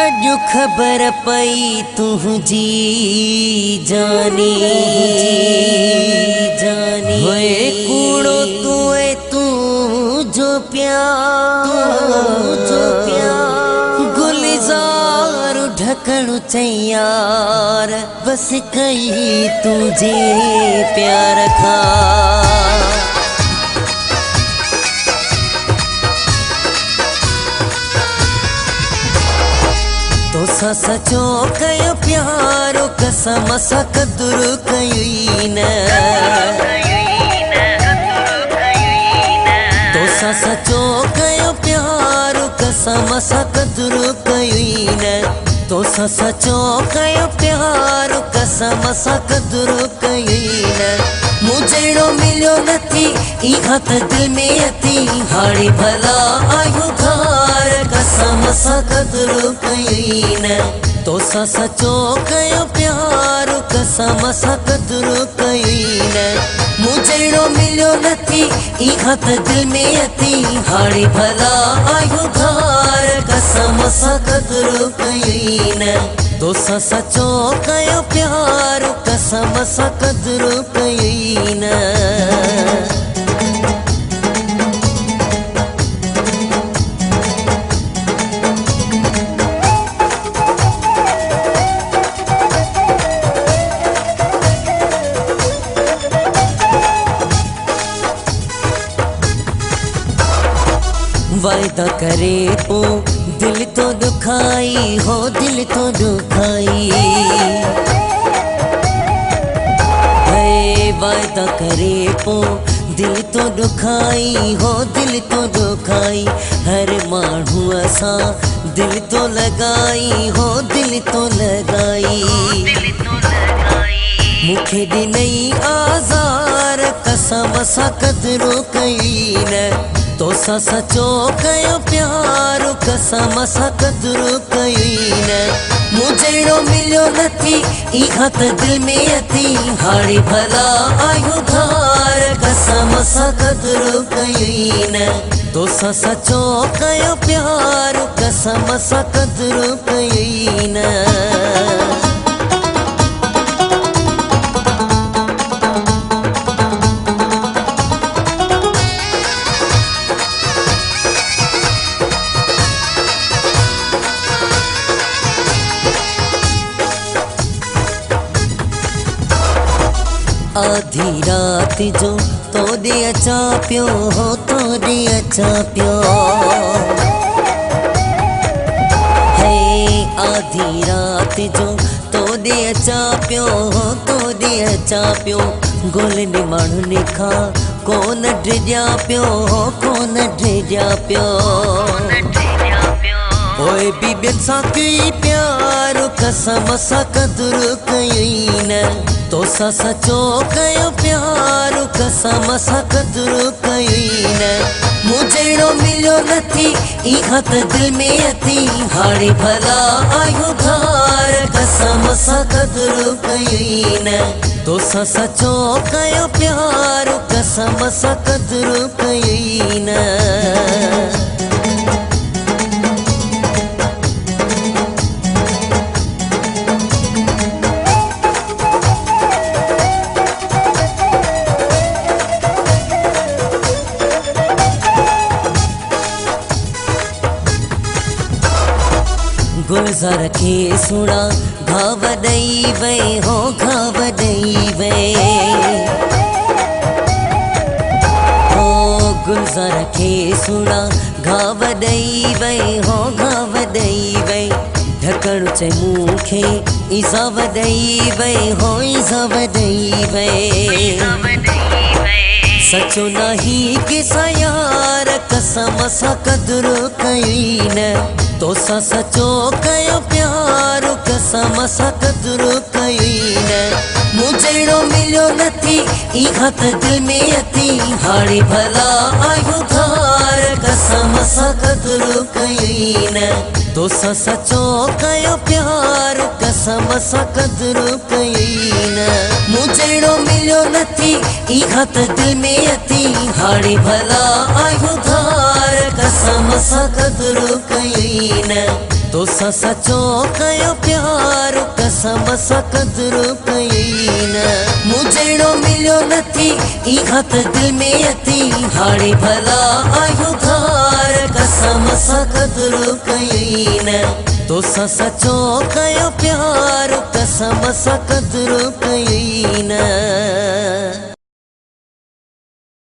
अजु खबर पई तुझी जानी जानी होए कूड़ो तुए तू जो गुलजार ढकणु चैयार बस कई तुझे प्यार खा तो सचो कयो प्यारो कसम सा कदुर कई न तो सचो कयो प्यारो कसम सा कदुर कई न तो सचो कयो प्यारो कसम सा कदुर कई न मुझेड़ो मिलो नथी इहा त दिल में अती हाड़ी भला आयु घार कसम सा कदुर कई न तो सचो कयो प्यारो कसम सा कदुर कई न मुझेड़ो मिलो नथी इहा त दिल में अती हाड़ी भला आयु घार कसम सा कदुर कई न तो सचो कयो प्यारो कसम सा कदुर कई न वायदा करे तो दिल तो दुखाई हो दिल तो दुखाई वायदा करे तो दिल तो दुखाई हो दिल तो दुखाई हर माण्हू असा दिल तो लगाई हो दिल तो लगाई मुखे ॾिनई आज़ार कसम सा कदुर कई न तो सचो कयो प्यारो कसम सा कदुर कई न मुझेड़ो मिलो नथी इहा त दिल में अती हाड़ी भला आयु घार कसम सा कदुर कई न तो सचो कयो प्यारो कसम सा कदुर कई न आधी रात जो तो दे अचा पियो हो तो दे अचा पियो है आधी रात जो तो दे अचा पियो हो तो दे अचा पियो गोलने माण्हू ने खा कोन ड्रिजा पियो हो कोन ड्रिजा पियो ओए भी बिन सा कई प्यारो कसम सा कदुर कई न तो सचो कयो प्यारो कसम सा कदुर कई न मुझेड़ो मिलो नथी इहा त दिल में अती हाड़ी भला आयु घार कसम सा कदुर कई न तो सचो कयो प्यारो कसम सा कदुर कई न गुलजार के सुना घाव दई वे हो घाव दई वे हो गुलजार के सुना घाव दई वे हो घाव दई वे ढकण चे मुखे इजाव दई वे हो इजाव दई वे सचो नहीं किसा यार कसम सा कदुर कई न तो सचो कयो प्यारो कसम सा कदुर कई न मुझेड़ो मिलो नथी इहा त दिल में अती हाड़ी भला आयु घार कसम सा कदुर कई न तोसां सचो कयो प्यार कसम सां क़दुरु कई न मूं जहिड़ो मिलियो नथी इहा त दिल में अती हाणे भला आहियो धार कसम सां क़दुरु कई न तोसां सचो कयो प्यार कसम सां क़दुरु कई न मूं जहिड़ो मिलियो नथी इहा त दिल में अती हाणे भला आहियो धार कसम सां क़दुरु कई न तोसां सचो कयो प्यार कसम सां क़दुरु कई न